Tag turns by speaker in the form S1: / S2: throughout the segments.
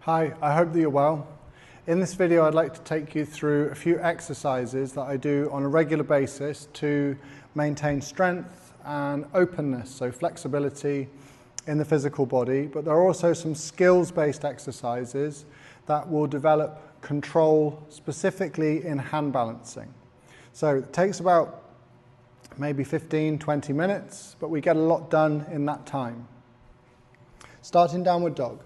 S1: Hi, I hope that you're well. In this video I'd like to take you through a few exercises that I do on a regular basis to maintain strength and openness, so flexibility in the physical body, but there are also some skills-based exercises that will develop control specifically in hand balancing. So it takes about maybe 15-20 minutes, but we get a lot done in that time. Starting downward dog.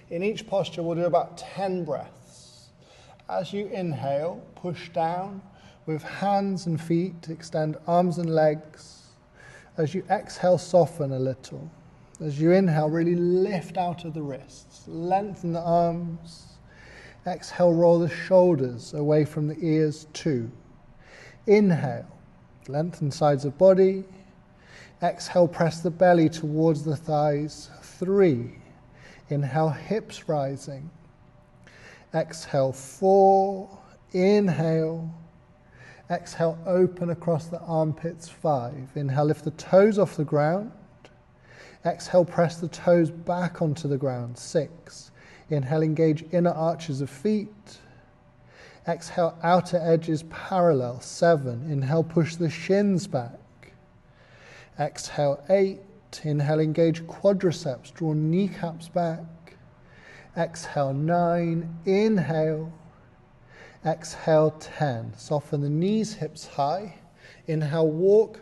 S1: In each posture, we'll do about 10 breaths. As you inhale, push down with hands and feet, extend arms and legs. As you exhale, soften a little. As you inhale, really lift out of the wrists, lengthen the arms. Exhale, roll the shoulders away from the ears, 2. Inhale, lengthen sides of body. Exhale, press the belly towards the thighs, 3. Inhale, hips rising. Exhale, 4. Inhale. Exhale, open across the armpits, 5. Inhale, lift the toes off the ground. Exhale, press the toes back onto the ground, 6. Inhale, engage inner arches of feet. Exhale, outer edges parallel, 7. Inhale, push the shins back. Exhale, 8. Inhale, engage quadriceps, draw kneecaps back. Exhale, 9. Inhale. Exhale, 10. Soften the knees, hips high. Inhale, walk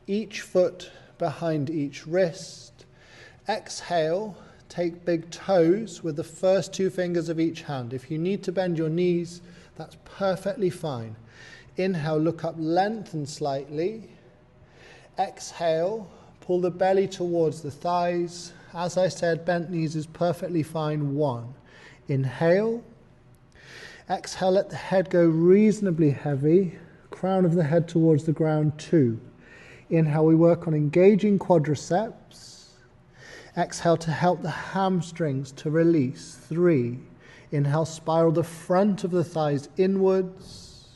S1: each foot behind each wrist. Exhale, take big toes with the first 2 fingers of each hand. If you need to bend your knees, that's perfectly fine. Inhale, look up, lengthen slightly. Exhale, pull the belly towards the thighs. As I said, bent knees is perfectly fine. 1. Inhale. Exhale, let the head go reasonably heavy. Crown of the head towards the ground, 2. Inhale, we work on engaging quadriceps. Exhale to help the hamstrings to release, 3. Inhale, spiral the front of the thighs inwards.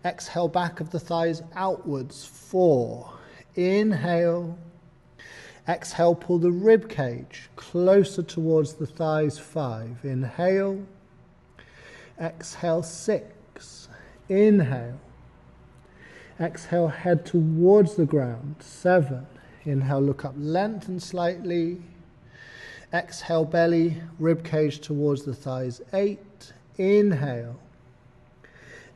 S1: Exhale, back of the thighs outwards, 4. Inhale. Exhale, pull the rib cage closer towards the thighs, 5. Inhale. Exhale, 6. Inhale. Exhale, head towards the ground, 7. Inhale, look up, lengthen slightly. Exhale, belly, rib cage towards the thighs, 8. Inhale.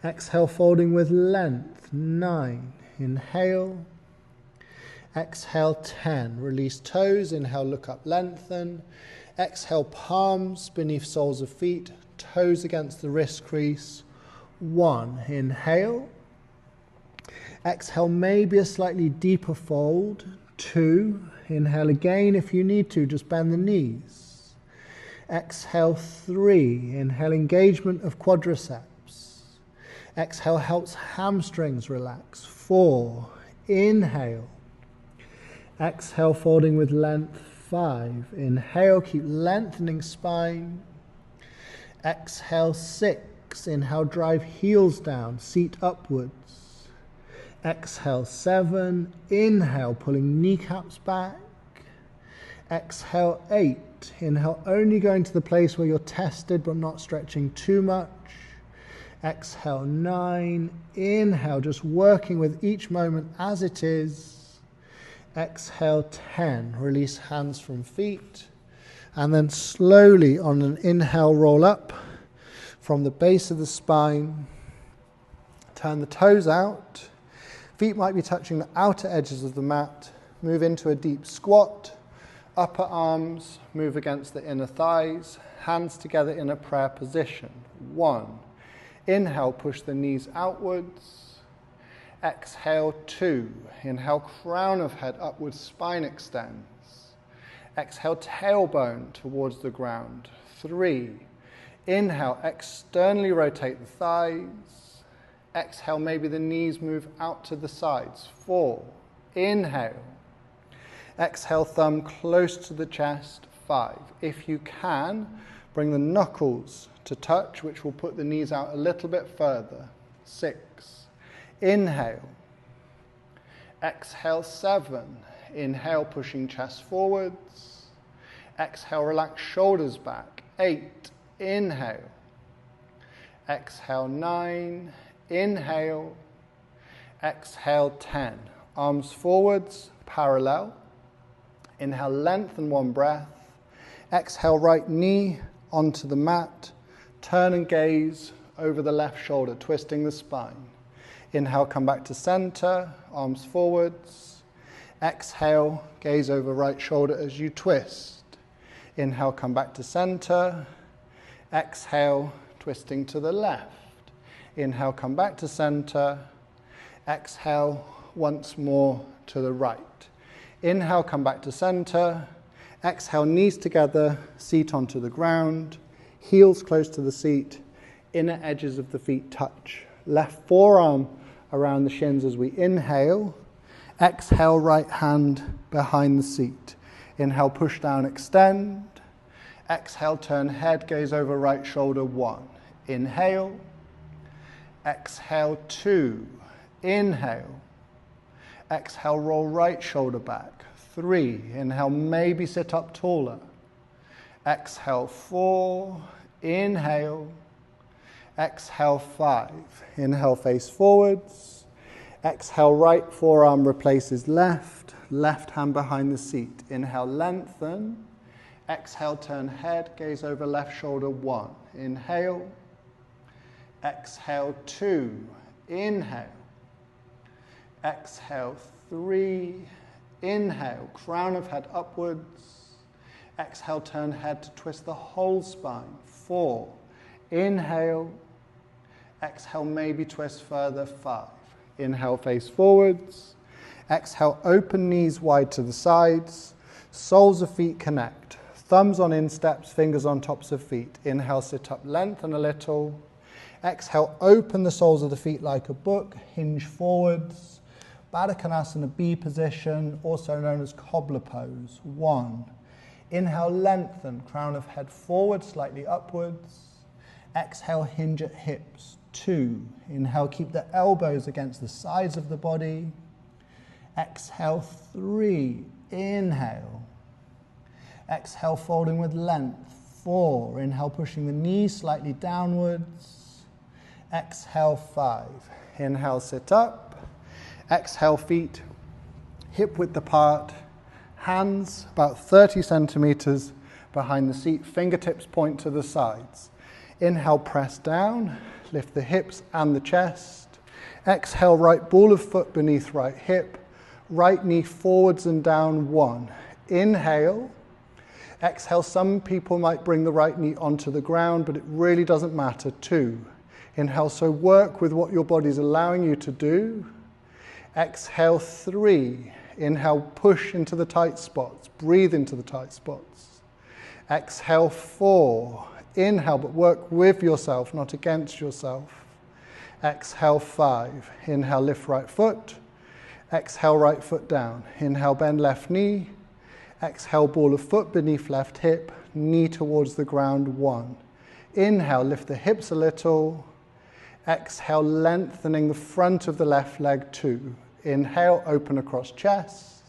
S1: Exhale, folding with length, 9. Inhale. Exhale, 10. Release toes. Inhale, look up, lengthen. Exhale, palms beneath soles of feet, toes against the wrist crease. 1. Inhale. Exhale, maybe a slightly deeper fold. 2. Inhale again if you need to, just bend the knees. Exhale, 3. Inhale, engagement of quadriceps. Exhale, helps hamstrings relax. 4. Inhale. Exhale, folding with length, 5. Inhale, keep lengthening spine. Exhale, 6. Inhale, drive heels down, seat upwards. Exhale, 7. Inhale, pulling kneecaps back. Exhale, 8. Inhale, only going to the place where you're tested but not stretching too much. Exhale, 9. Inhale, just working with each moment as it is. Exhale, 10. Release hands from feet. And then slowly on an inhale, roll up from the base of the spine. Turn the toes out. Feet might be touching the outer edges of the mat. Move into a deep squat. Upper arms move against the inner thighs. Hands together in a prayer position. 1. Inhale, push the knees outwards. Exhale, 2. Inhale, crown of head upwards, spine extends. Exhale, tailbone towards the ground. 3. Inhale, externally rotate the thighs. Exhale, maybe the knees move out to the sides. 4. Inhale. Exhale, thumb close to the chest. 5. If you can, bring the knuckles to touch, which will put the knees out a little bit further. 6. Inhale. Exhale, 7. Inhale, pushing chest forwards. Exhale, relax shoulders back. 8, inhale. Exhale, 9, inhale. Exhale, 10. Arms forwards, parallel. Inhale, lengthen one breath. Exhale, right knee onto the mat. Turn and gaze over the left shoulder, twisting the spine. Inhale, come back to center, arms forwards. Exhale, gaze over right shoulder as you twist. Inhale, come back to center. Exhale, twisting to the left. Inhale, come back to center. Exhale, once more to the right. Inhale, come back to center. Exhale, knees together, seat onto the ground. Heels close to the seat. Inner edges of the feet touch. Left forearm around the shins as we inhale. Exhale, right hand behind the seat. Inhale, push down, extend. Exhale, turn head, gaze over right shoulder, 1. Inhale. Exhale, 2. Inhale. Exhale, roll right shoulder back. 3. Inhale, maybe sit up taller. Exhale, 4. Inhale. Exhale, 5. Inhale, face forwards. Exhale, right forearm replaces left. Left hand behind the seat. Inhale, lengthen. Exhale, turn head, gaze over left shoulder, 1. Inhale. Exhale, 2. Inhale. Exhale, 3. Inhale, crown of head upwards. Exhale, turn head to twist the whole spine. 4. Inhale. Exhale, maybe twist further. 5. Inhale, face forwards. Exhale, open knees wide to the sides. Soles of feet connect. Thumbs on insteps, fingers on tops of feet. Inhale, sit up, lengthen a little. Exhale, open the soles of the feet like a book. Hinge forwards. Baddha Konasana B position, also known as cobbler pose. 1. Inhale, lengthen, crown of head forward, slightly upwards. Exhale, hinge at hips. 2. Inhale, keep the elbows against the sides of the body. Exhale, 3. Inhale. Exhale, folding with length. 4. Inhale, pushing the knees slightly downwards. Exhale, 5. Inhale, sit up. Exhale, feet hip width apart, hands about 30 centimeters behind the seat, fingertips point to the sides. Inhale, press down, lift the hips and the chest. Exhale, right ball of foot beneath right hip, right knee forwards and down, 1. Inhale. Exhale, some people might bring the right knee onto the ground, but it really doesn't matter. 2. Inhale, so work with what your body's allowing you to do. Exhale, 3. Inhale, push into the tight spots. Breathe into the tight spots. Exhale, 4. Inhale, but work with yourself, not against yourself. Exhale, 5. Inhale, lift right foot. Exhale, right foot down. Inhale, bend left knee. Exhale, ball of foot beneath left hip. Knee towards the ground, 1. Inhale, lift the hips a little. Exhale, lengthening the front of the left leg, 2. Inhale, open across chest.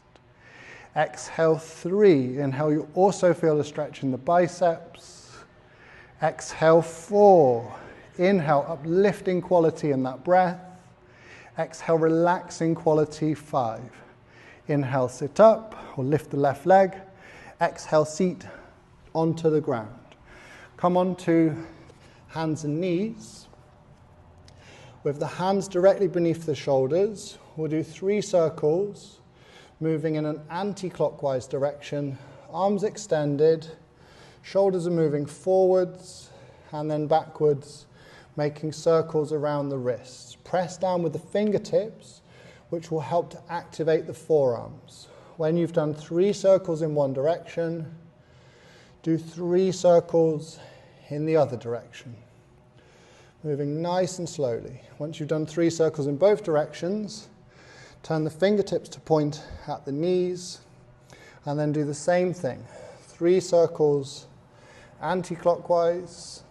S1: Exhale, 3. Inhale, you also feel a stretch in the biceps. Exhale, 4. Inhale, uplifting quality in that breath. Exhale, relaxing quality, 5. Inhale, sit up or lift the left leg. Exhale, seat onto the ground. Come on to hands and knees. With the hands directly beneath the shoulders, we'll do 3 circles, moving in an anti-clockwise direction, arms extended, shoulders are moving forwards and then backwards, making circles around the wrists. Press down with the fingertips, which will help to activate the forearms. When you've done 3 circles in one direction, do 3 circles in the other direction. Moving nice and slowly. Once you've done 3 circles in both directions, turn the fingertips to point at the knees, and then do the same thing. 3 circles anti-clockwise,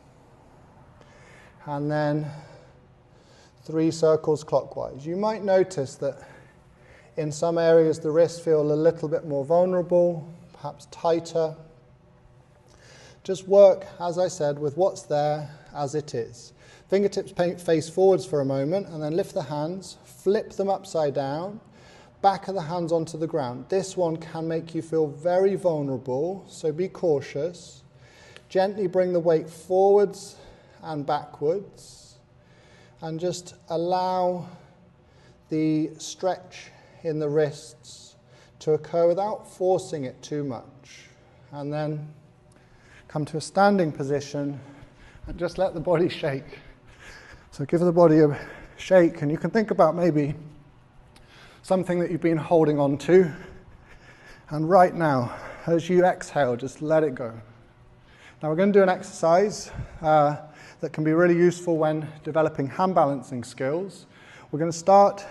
S1: and then 3 circles clockwise. You might notice that in some areas the wrists feel a little bit more vulnerable, perhaps tighter. just work, as I said, with what's there as it is. Fingertips face forwards for a moment, and then lift the hands, flip them upside down, back of the hands onto the ground. This one can make you feel very vulnerable, so be cautious. Gently bring the weight forwards and backwards, and just allow the stretch in the wrists to occur without forcing it too much. And then come to a standing position and just let the body shake. So give the body a shake, and you can think about maybe something that you've been holding on to, and right now, as you exhale, just let it go. Now we're going to do an exercise that can be really useful when developing hand balancing skills. We're going to start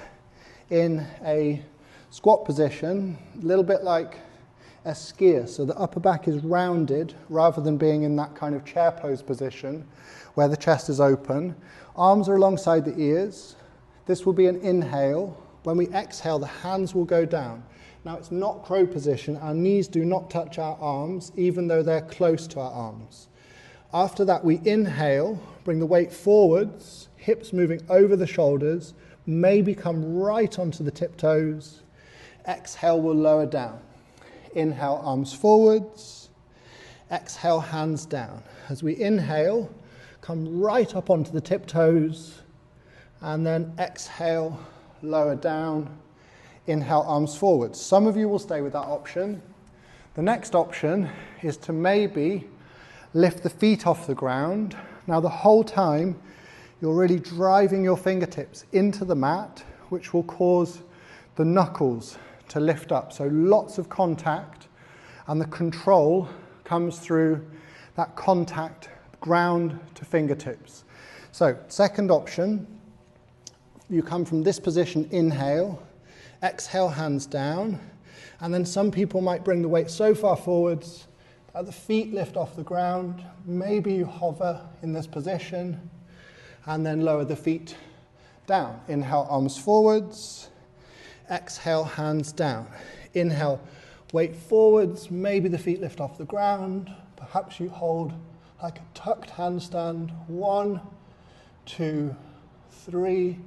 S1: in a squat position, a little bit like a skier, so the upper back is rounded rather than being in that kind of chair pose position where the chest is open. Arms are alongside the ears. This will be an inhale. When we exhale, the hands will go down. Now it's not crow position. Our knees do not touch our arms, even though they're close to our arms. After that, we inhale, bring the weight forwards, hips moving over the shoulders, maybe come right onto the tiptoes. Exhale, will lower down. Inhale, arms forwards. Exhale, hands down. As we inhale, come right up onto the tiptoes, and then exhale, lower down. Inhale, arms forwards. Some of you will stay with that option. The next option is to maybe lift the feet off the ground. Now the whole time, you're really driving your fingertips into the mat, which will cause the knuckles to lift up. So lots of contact, and the control comes through that contact, ground to fingertips. So second option, you come from this position, inhale, exhale, hands down, and then some people might bring the weight so far forwards that the feet lift off the ground. Maybe you hover in this position and then lower the feet down. Inhale, arms forwards. Exhale, hands down. Inhale, weight forwards. Maybe the feet lift off the ground. Perhaps you hold like a tucked handstand. 1, 2, 3,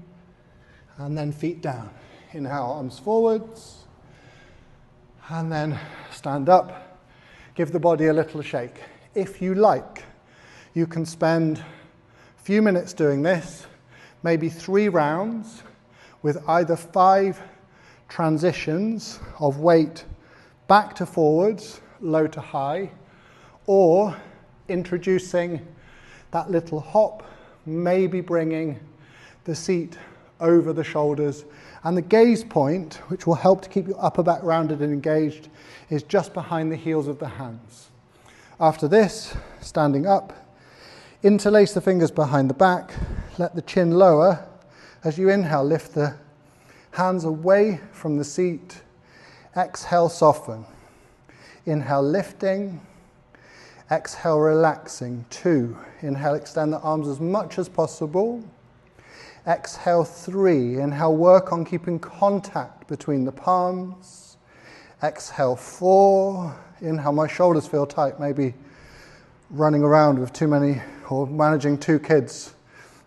S1: and then feet down. Inhale, arms forwards, and then stand up. Give the body a little shake. If you like, you can spend a few minutes doing this, maybe 3 rounds, with either 5 transitions of weight back to forwards, low to high, or introducing that little hop, maybe bringing the seat over the shoulders. And the gaze point, which will help to keep your upper back rounded and engaged, is just behind the heels of the hands. After this, standing up, interlace the fingers behind the back, let the chin lower. As you inhale, lift the hands away from the seat. Exhale, soften. Inhale, lifting. Exhale, relaxing. 2. Inhale, extend the arms as much as possible. Exhale, 3. Inhale, work on keeping contact between the palms. Exhale, 4. Inhale, my shoulders feel tight, maybe running around with too many or managing 2 kids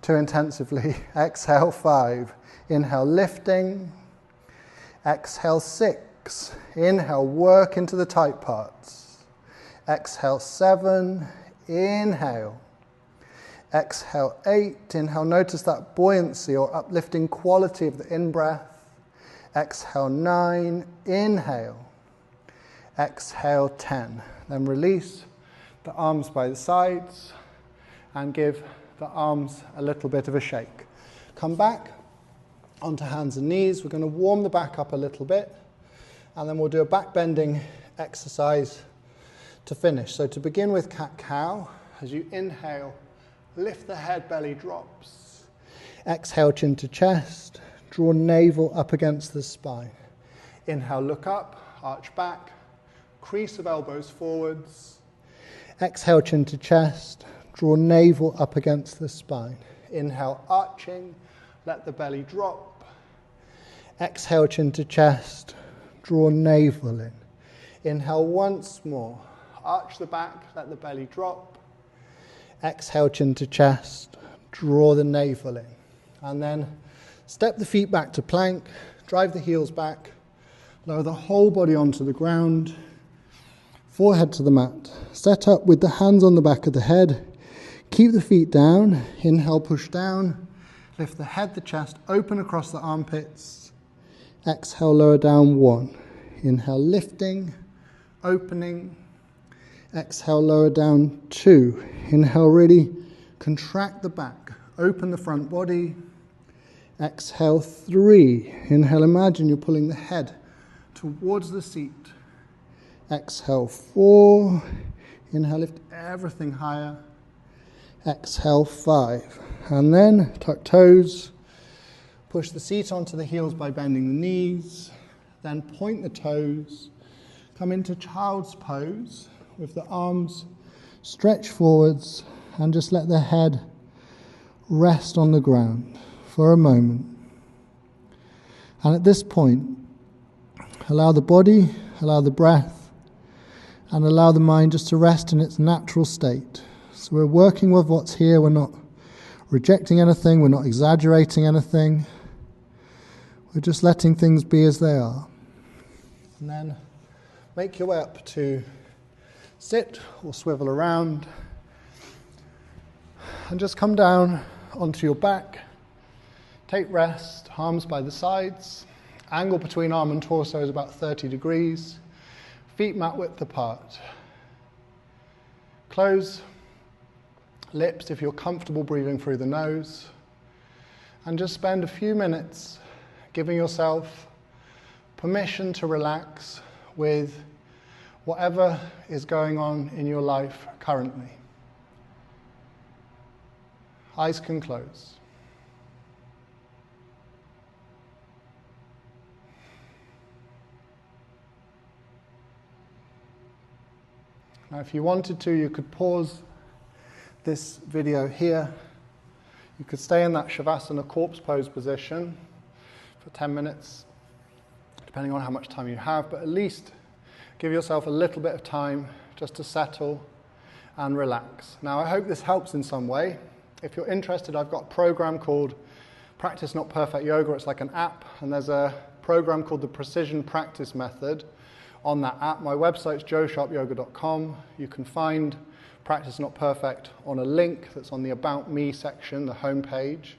S1: too intensively. Exhale, 5. Inhale, lifting. Exhale, 6. Inhale, work into the tight parts. Exhale, 7. Inhale. Exhale, 8. Inhale, notice that buoyancy or uplifting quality of the in-breath. Exhale, 9. Inhale. Exhale, 10. Then release the arms by the sides and give the arms a little bit of a shake. Come back onto hands and knees. We're going to warm the back up a little bit, and then we'll do a back bending exercise to finish. So to begin with, cat-cow. As you inhale, lift the head, belly drops. Exhale, chin to chest. Draw navel up against the spine. Inhale, look up, arch back, crease of elbows forwards. Exhale, chin to chest. Draw navel up against the spine. Inhale, arching, let the belly drop. Exhale, chin to chest. Draw navel in. Inhale once more, arch the back, let the belly drop. Exhale, chin to chest, draw the navel in. And then step the feet back to plank, drive the heels back, lower the whole body onto the ground, forehead to the mat. Set up with the hands on the back of the head. Keep the feet down, inhale, push down, lift the head, the chest, open across the armpits. Exhale, lower down, 1. Inhale, lifting, opening. Exhale, lower down, 2. Inhale, really contract the back, open the front body. Exhale, 3. Inhale, imagine you're pulling the head towards the seat. Exhale, 4. Inhale, lift everything higher. Exhale, 5. And then tuck toes. Push the seat onto the heels by bending the knees. Then point the toes. Come into child's pose with the arms stretched forwards and just let the head rest on the ground for a moment. And at this point, allow the body, allow the breath, and allow the mind just to rest in its natural state. So we're working with what's here. We're not rejecting anything. We're not exaggerating anything. We're just letting things be as they are. And then make your way up to sit or swivel around. And just come down onto your back. Take rest, arms by the sides. Angle between arm and torso is about 30 degrees. Feet mat width apart. Close lips if you're comfortable breathing through the nose. And just spend a few minutes giving yourself permission to relax with whatever is going on in your life currently. Eyes can close. Now, if you wanted to, you could pause this video here. You could stay in that Shavasana corpse pose position for 10 minutes, depending on how much time you have, but at least give yourself a little bit of time just to settle and relax. Now, I hope this helps in some way. If you're interested, I've got a program called Practice Not Perfect Yoga. It's like an app, and there's a program called the Precision Practice Method on that app. My website's joesharpyoga.com. You can find Practice Not Perfect on a link that's on the About Me section, the home page.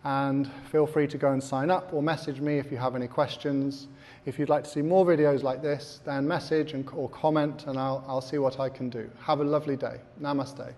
S1: And feel free to go and sign up or message me if you have any questions. If you'd like to see more videos like this, then message or comment, and I'll see what I can do. Have a lovely day. Namaste.